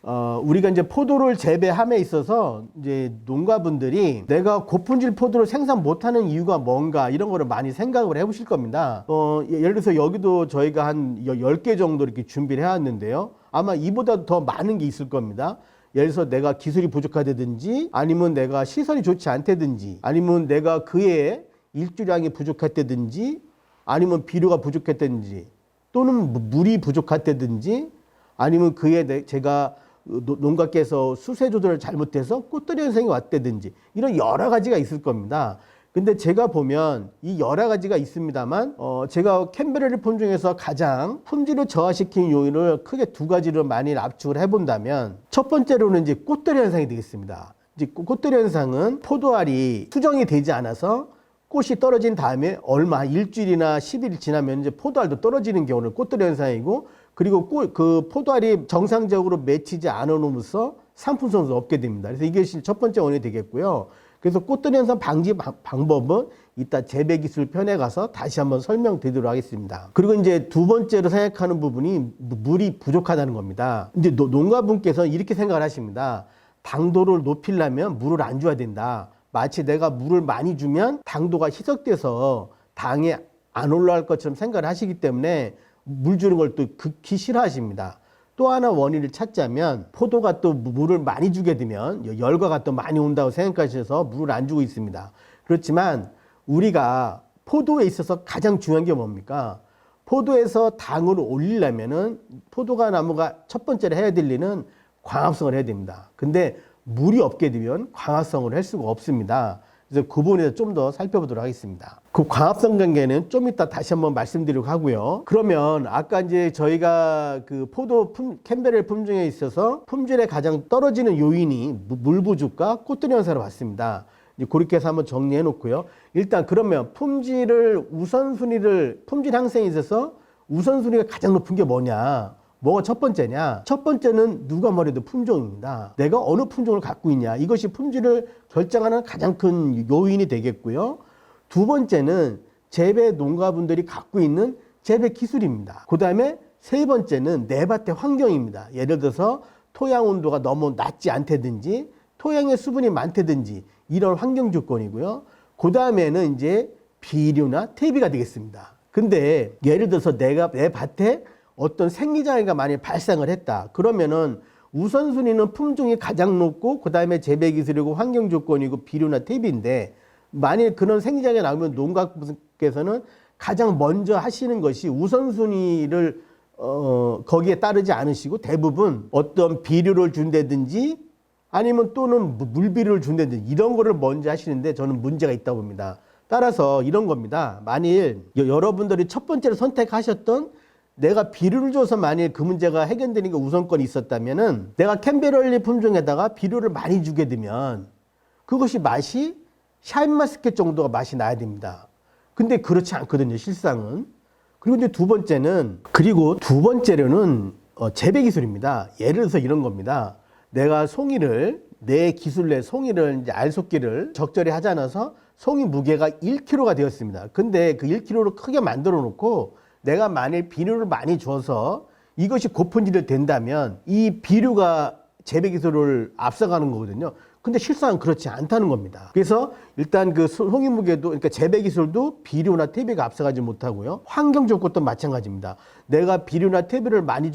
우리가 이제 포도를 재배함에 있어서 이제 농가분들이 내가 고품질 포도를 생산 못하는 이유가 뭔가 이런 거를 많이 생각을 해보실 겁니다. 예를 들어서 여기도 저희가 한 10개 정도 이렇게 준비를 해왔는데요. 아마 이보다 더 많은 게 있을 겁니다. 예를 들어서 내가 기술이 부족하다든지 아니면 내가 시설이 좋지 않다든지 아니면 내가 그의 일주량이 부족했다든지 아니면 비료가 부족했다든지 또는 물이 부족했다든지 아니면 제가 농가께서 수세 조절을 잘못해서 꽃들이 현상이 왔다든지 이런 여러 가지가 있을 겁니다. 근데 제가 보면 이 여러 가지가 있습니다만 제가 캠베레리 품종에서 가장 품질을 저하시키는 요인을 크게 두 가지를 많이 압축을 해본다면 첫 번째로는 이제 꽃들이 현상이 되겠습니다. 이제 꽃들이 현상은 포도알이 수정이 되지 않아서 꽃이 떨어진 다음에 일주일이나 10일 지나면 이제 포도알도 떨어지는 경우는 꽃들이 현상이고 그리고 그 포도알이 정상적으로 맺히지 않음으로써 상품성도 없게 됩니다. 그래서 이게 첫 번째 원인이 되겠고요. 그래서 꽃들이 현상 방지 방법은 이따 재배 기술 편에 가서 다시 한번 설명드리도록 하겠습니다. 그리고 이제 두 번째로 생각하는 부분이 물이 부족하다는 겁니다. 이제 농가분께서 이렇게 생각을 하십니다. 당도를 높이려면 물을 안 줘야 된다. 마치 내가 물을 많이 주면 당도가 희석돼서 당이 안 올라갈 것처럼 생각을 하시기 때문에 물 주는 걸 또 극히 싫어하십니다. 또 하나 원인을 찾자면 포도가 또 물을 많이 주게 되면 열과가 또 많이 온다고 생각하셔서 물을 안 주고 있습니다. 그렇지만 우리가 포도에 있어서 가장 중요한 게 뭡니까? 포도에서 당을 올리려면은 포도가 나무가 첫 번째로 해야 될 일은 광합성을 해야 됩니다. 근데 물이 없게 되면 광합성을 할 수가 없습니다. 그래서 그 부분에 대해서 좀 더 살펴보도록 하겠습니다. 그 광합성 관계는 좀 이따 다시 한번 말씀드리려고 하고요. 그러면 아까 이제 저희가 그 포도 캠베렐 품종에 있어서 품질에 가장 떨어지는 요인이 물 부족과 꽃들이 현상을 봤습니다. 이제 그렇게 해서 한번 정리해 놓고요. 일단 그러면 품질 향상에 있어서 우선순위가 가장 높은 게 뭐냐? 뭐가 첫 번째냐? 첫 번째는 누가 뭐래도 품종입니다. 내가 어느 품종을 갖고 있냐? 이것이 품질을 결정하는 가장 큰 요인이 되겠고요. 두 번째는 재배 농가분들이 갖고 있는 재배 기술입니다. 그 다음에 세 번째는 내 밭의 환경입니다. 예를 들어서 토양 온도가 너무 낮지 않다든지 토양에 수분이 많다든지 이런 환경 조건이고요. 그 다음에는 이제 비료나 퇴비가 되겠습니다. 근데 예를 들어서 내가 내 밭에 어떤 생리장애가 많이 발생을 했다. 그러면은 우선순위는 품종이 가장 높고 그 다음에 재배 기술이고 환경 조건이고 비료나 퇴비인데 만일 그런 생리장애가 나오면 농가께서는 가장 먼저 하시는 것이 우선순위를 거기에 따르지 않으시고 대부분 어떤 비료를 준다든지 아니면 또는 물비료를 준다든지 이런 거를 먼저 하시는데 저는 문제가 있다고 봅니다. 따라서 이런 겁니다. 만일 여러분들이 첫 번째로 선택하셨던 내가 비료를 줘서 만일 그 문제가 해결되니까 우선권이 있었다면은 내가 캠베렐리 품종에다가 비료를 많이 주게 되면 그것이 맛이 샤인마스켓 정도가 맛이 나야 됩니다. 근데 그렇지 않거든요, 실상은. 그리고 이제 두 번째로는 재배 기술입니다. 예를 들어서 이런 겁니다. 내가 내 기술 내 송이를 이제 알속기를 적절히 하지 않아서 송이 무게가 1kg가 되었습니다. 근데 그 1kg를 크게 만들어 놓고 내가 만일 비료를 많이 줘서 이것이 고품질이 된다면 이 비료가 재배 기술을 앞서가는 거거든요. 근데 실상은 그렇지 않다는 겁니다. 그래서 일단 그 송이 무게도 그러니까 재배 기술도 비료나 퇴비가 앞서가지 못하고요. 환경 조건도 마찬가지입니다. 내가 비료나 퇴비를 많이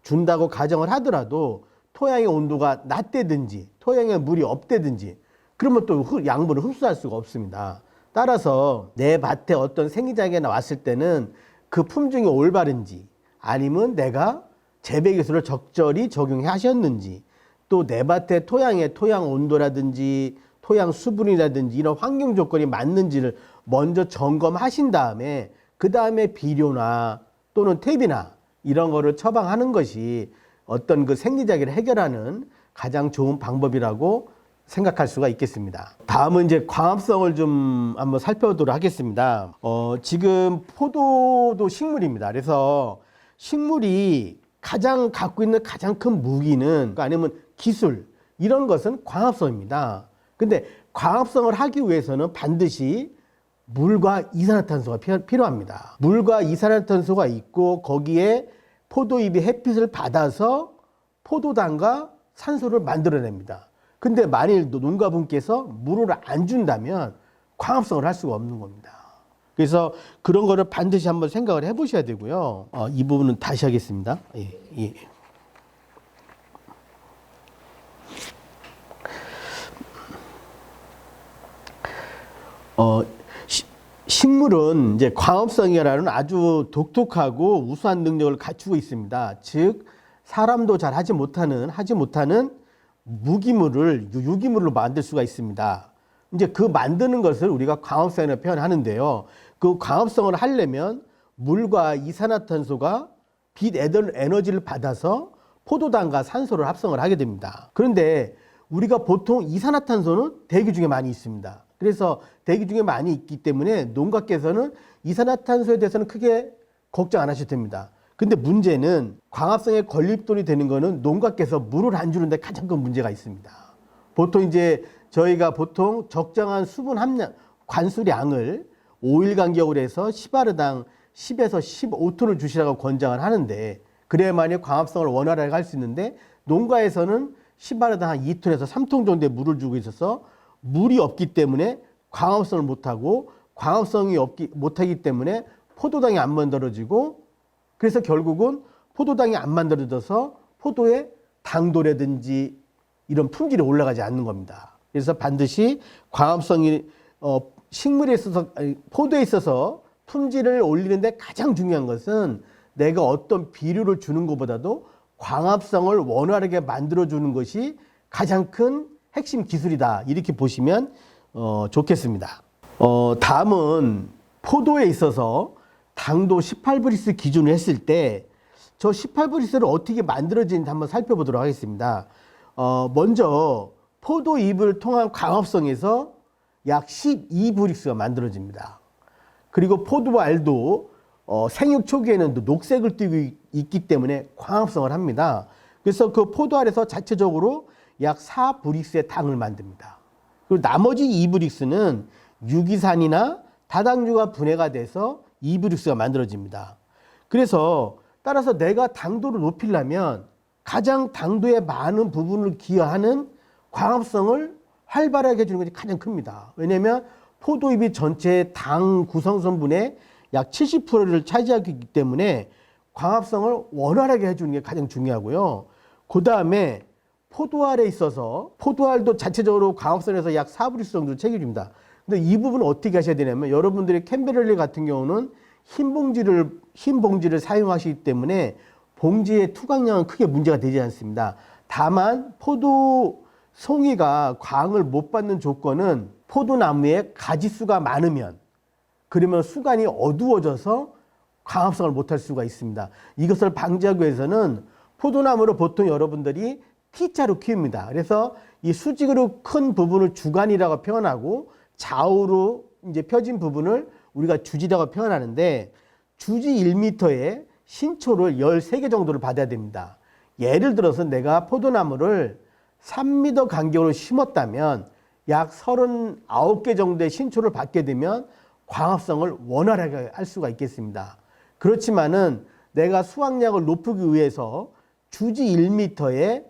준다고 가정을 하더라도 토양의 온도가 낮다든지 토양에 물이 없다든지 그러면 또 양분을 흡수할 수가 없습니다. 따라서 내 밭에 어떤 생리장애가 나왔을 때는 그 품종이 올바른지 아니면 내가 재배 기술을 적절히 적용해 하셨는지 또 내 밭의 토양 온도라든지 토양 수분이라든지 이런 환경 조건이 맞는지를 먼저 점검하신 다음에 그 다음에 비료나 또는 퇴비나 이런 거를 처방하는 것이 어떤 그 생리장애를 해결하는 가장 좋은 방법이라고 생각할 수가 있겠습니다. 다음은 이제 광합성을 좀 한번 살펴보도록 하겠습니다. 지금 포도도 식물입니다. 그래서 식물이 갖고 있는 가장 큰 무기는 아니면 기술 이런 것은 광합성입니다. 근데 광합성을 하기 위해서는 반드시 물과 이산화탄소가 필요합니다. 물과 이산화탄소가 있고 거기에 포도잎이 햇빛을 받아서 포도당과 산소를 만들어냅니다. 근데 만일 농가분께서 물을 안 준다면 광합성을 할 수가 없는 겁니다. 그래서 그런 거를 반드시 한번 생각을 해보셔야 되고요. 이 부분은 다시 하겠습니다. 예. 식물은 이제 광합성이라는 아주 독특하고 우수한 능력을 갖추고 있습니다. 즉 사람도 잘 하지 못하는 무기물을 유기물로 만들 수가 있습니다. 이제 그 만드는 것을 우리가 광합성이라고 표현하는데요. 그 광합성을 하려면 물과 이산화탄소가 빛 에너지를 받아서 포도당과 산소를 합성을 하게 됩니다. 그런데 우리가 보통 이산화탄소는 대기 중에 많이 있습니다. 그래서 대기 중에 많이 있기 때문에 농가께서는 이산화탄소에 대해서는 크게 걱정 안 하셔도 됩니다. 근데 문제는 광합성에 걸림돌이 되는 거는 농가께서 물을 안 주는데 가장 큰 문제가 있습니다. 보통 이제 저희가 보통 적정한 수분 함량, 관수량을 5일 간격으로 해서 10아르당 10에서 15톤을 주시라고 권장을 하는데 그래야만이 광합성을 원활하게 할 수 있는데 농가에서는 10아르당 한 2톤에서 3톤 정도의 물을 주고 있어서 물이 없기 때문에 광합성을 못하고 광합성이 못하기 때문에 포도당이 안 만들어지고 그래서 결국은 포도당이 안 만들어져서 포도의 당도라든지 이런 품질이 올라가지 않는 겁니다. 그래서 반드시 광합성이 식물에 있어서 포도에 있어서 품질을 올리는데 가장 중요한 것은 내가 어떤 비료를 주는 것보다도 광합성을 원활하게 만들어주는 것이 가장 큰 핵심 기술이다. 이렇게 보시면 좋겠습니다. 다음은 포도에 있어서 당도 18브릭스 기준을 했을 때 저 18브릭스를 어떻게 만들어지는지 한번 살펴보도록 하겠습니다. 먼저 포도 잎을 통한 광합성에서 약 12브릭스가 만들어집니다. 그리고 포도알도 생육 초기에는 녹색을 띠고 있기 때문에 광합성을 합니다. 그래서 그 포도알에서 자체적으로 약 4브릭스의 당을 만듭니다. 그리고 나머지 2브릭스는 유기산이나 다당류가 분해가 돼서 2브릭스가 만들어집니다. 그래서 따라서 내가 당도를 높이려면 가장 당도에 많은 부분을 기여하는 광합성을 활발하게 해주는 것이 가장 큽니다. 왜냐하면 포도잎이 전체 당 구성성분의 약 70%를 차지하기 때문에 광합성을 원활하게 해주는 게 가장 중요하고요. 그 다음에 포도알에 있어서 포도알도 자체적으로 광합성에서 약 4브릭스 정도 책임집니다. 근데 이 부분은 어떻게 하셔야 되냐면 여러분들의 캠베럴리 같은 경우는 흰 봉지를 사용하시기 때문에 봉지의 투광량은 크게 문제가 되지 않습니다. 다만 포도 송이가 광을 못 받는 조건은 포도나무에 가지수가 많으면 그러면 수간이 어두워져서 광합성을 못할 수가 있습니다. 이것을 방지하기 위해서는 포도나무를 보통 여러분들이 T자로 키웁니다. 그래서 이 수직으로 큰 부분을 주간이라고 표현하고 좌우로 이제 펴진 부분을 우리가 주지라고 표현하는데 주지 1m에 신초를 13개 정도를 받아야 됩니다. 예를 들어서 내가 포도나무를 3m 간격으로 심었다면 약 39개 정도의 신초를 받게 되면 광합성을 원활하게 할 수가 있겠습니다. 그렇지만은 내가 수확량을 높이기 위해서 주지 1m에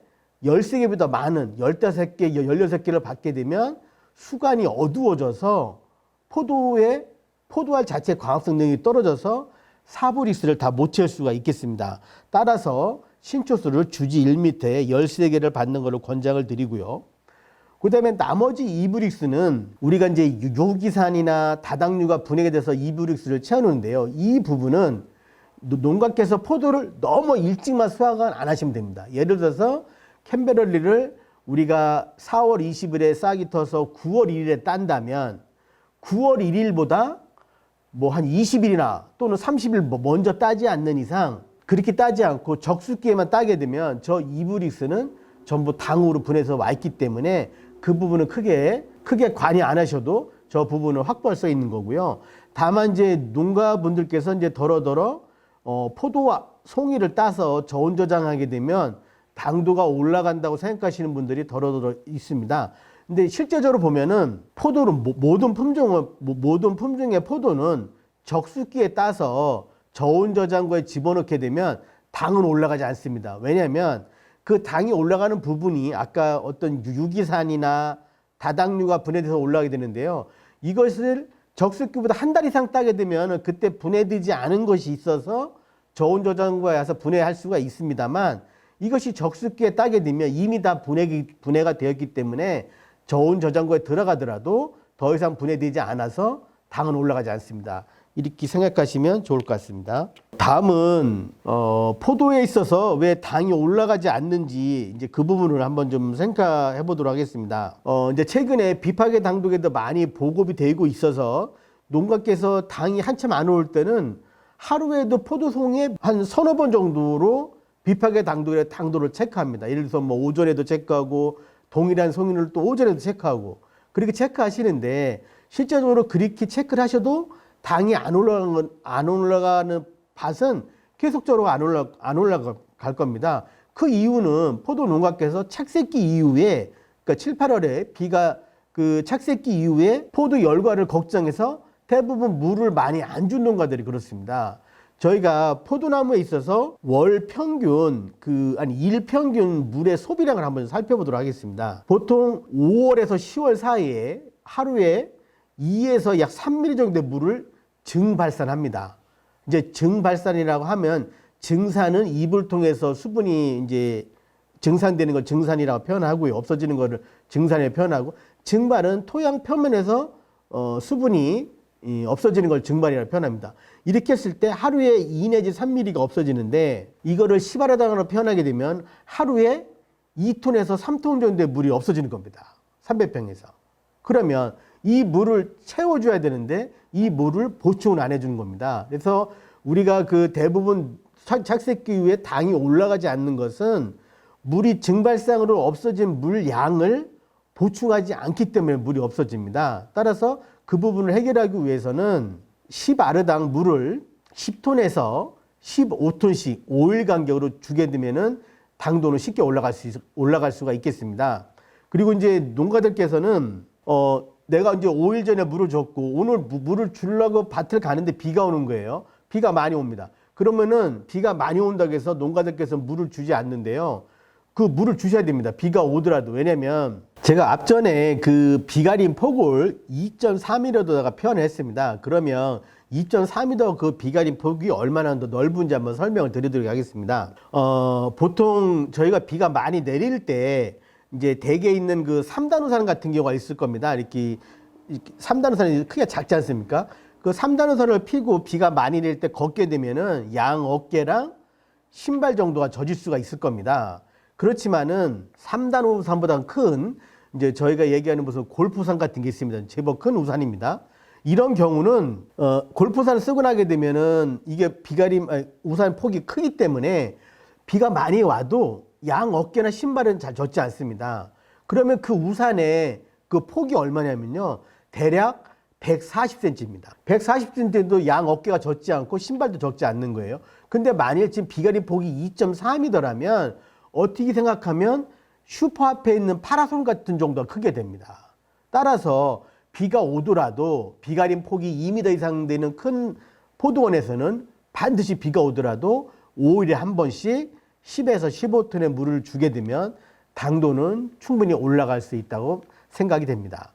13개보다 많은 15개, 16개를 받게 되면 수간이 어두워져서 포도알 자체 광합성 능력이 떨어져서 4브릭스를 다 못 채울 수가 있겠습니다. 따라서 신초수를 주지 1m에 13개를 받는 것을 권장을 드리고요. 그 다음에 나머지 2브릭스는 우리가 이제 유기산이나 다당류가 분해가 돼서 2브릭스를 채우는데요. 이 부분은 농가께서 포도를 너무 일찍만 수확은 안 하시면 됩니다. 예를 들어서 캠베럴리를 우리가 4월 20일에 싹이 터서 9월 1일에 딴다면 9월 1일보다 뭐 한 20일이나 또는 30일 먼저 따지 않는 이상 그렇게 따지 않고 적수기에만 따게 되면 저 2브릭스는 전부 당으로 분해서 와 있기 때문에 그 부분은 크게 관여 안 하셔도 저 부분을 확보할 수 있는 거고요. 다만 이제 농가분들께서 이제 더러더러 포도 송이를 따서 저온 저장하게 되면 당도가 올라간다고 생각하시는 분들이 더러더러 있습니다. 근데 실제적으로 보면은 포도는 모든 품종의 포도는 적수기에 따서 저온 저장고에 집어넣게 되면 당은 올라가지 않습니다. 왜냐하면 그 당이 올라가는 부분이 아까 어떤 유기산이나 다당류가 분해돼서 올라가게 되는데요. 이것을 적습기보다 한 달 이상 따게 되면 그때 분해되지 않은 것이 있어서 저온 저장고에 와서 분해할 수가 있습니다만, 이것이 적습기에 따게 되면 이미 다 분해가 되었기 때문에 저온 저장고에 들어가더라도 더 이상 분해되지 않아서 당은 올라가지 않습니다. 이렇게 생각하시면 좋을 것 같습니다. 다음은 포도에 있어서 왜 당이 올라가지 않는지 이제 그 부분을 한번 좀 생각해 보도록 하겠습니다. 이제 최근에 비파계 당독에도 많이 보급이 되고 있어서 농가께서 당이 한참 안 올 때는 하루에도 포도송에 한 서너 번 정도로 비파계 당독의 당도를 체크합니다. 예를 들어서 뭐 오전에도 체크하고 동일한 송이를 또 오전에도 체크하고 그렇게 체크하시는데, 실제적으로 그렇게 체크를 하셔도 당이 안 올라가는 밭은 계속적으로 안 올라갈 겁니다. 그 이유는 포도 농가께서 착색기 이후에, 그러니까 7, 8월에 비가 그 착색기 이후에 포도 열과를 걱정해서 대부분 물을 많이 안 준 농가들이 그렇습니다. 저희가 포도나무에 있어서 월 평균 일 평균 물의 소비량을 한번 살펴보도록 하겠습니다. 보통 5월에서 10월 사이에 하루에 2에서 약 3mm 정도의 물을 증발산합니다. 이제 증발산이라고 하면, 증산은 입을 통해서 수분이 이제 증산되는 걸 증산이라고 표현하고요. 없어지는 것을 증산이라고 표현하고, 증발은 토양 표면에서 수분이 없어지는 걸 증발이라고 표현합니다. 이렇게 했을 때 하루에 2 내지 3mm가 없어지는데, 이거를 시바라당으로 표현하게 되면 하루에 2톤에서 3톤 정도의 물이 없어지는 겁니다. 300평에서. 그러면 이 물을 채워줘야 되는데 이 물을 보충을 안 해주는 겁니다. 그래서 우리가 그 대부분 착색기 이후에 당이 올라가지 않는 것은 물이 증발상으로 없어진 물 양을 보충하지 않기 때문에 물이 없어집니다. 따라서 그 부분을 해결하기 위해서는 10아르당 물을 10톤에서 15톤씩 5일 간격으로 주게 되면은 당도는 쉽게 올라갈 수가 있겠습니다. 그리고 이제 농가들께서는 내가 이제 5일 전에 물을 줬고 오늘 물을 주려고 밭을 가는데 비가 오는 거예요. 비가 많이 옵니다. 그러면은 비가 많이 온다고 해서 농가들께서 물을 주지 않는데요. 그 물을 주셔야 됩니다. 비가 오더라도. 왜냐면 제가 앞전에 그 비가림 폭을 2.4m다가 표현했습니다. 그러면 2.4m 그 비가림 폭이 얼마나 더 넓은지 한번 설명을 드리도록 하겠습니다. 보통 저희가 비가 많이 내릴 때 이제 대개 있는 그 3단우산 같은 경우가 있을 겁니다. 이렇게 3단우산이 크기가 작지 않습니까? 그 3단우산을 피고 비가 많이 내릴 때 걷게 되면은 양 어깨랑 신발 정도가 젖을 수가 있을 겁니다. 그렇지만은 3단우산보다 큰 이제 저희가 얘기하는 무슨 골프우산 같은 게 있습니다. 제법 큰 우산입니다. 이런 경우는 골프우산을 쓰고 나게 되면은 이게 우산 폭이 크기 때문에 비가 많이 와도 양 어깨나 신발은 잘 젖지 않습니다. 그러면 그 우산의 그 폭이 얼마냐면요, 대략 140cm입니다. 140cm도 양 어깨가 젖지 않고 신발도 젖지 않는 거예요. 근데 만일 지금 비가림 폭이 2.3m라면 어떻게 생각하면 슈퍼 앞에 있는 파라솔 같은 정도가 크게 됩니다. 따라서 비가 오더라도 비가림 폭이 2m 이상 되는 큰 포도원에서는 반드시 비가 오더라도 5일에 한 번씩 10에서 15톤의 물을 주게 되면 당도는 충분히 올라갈 수 있다고 생각이 됩니다.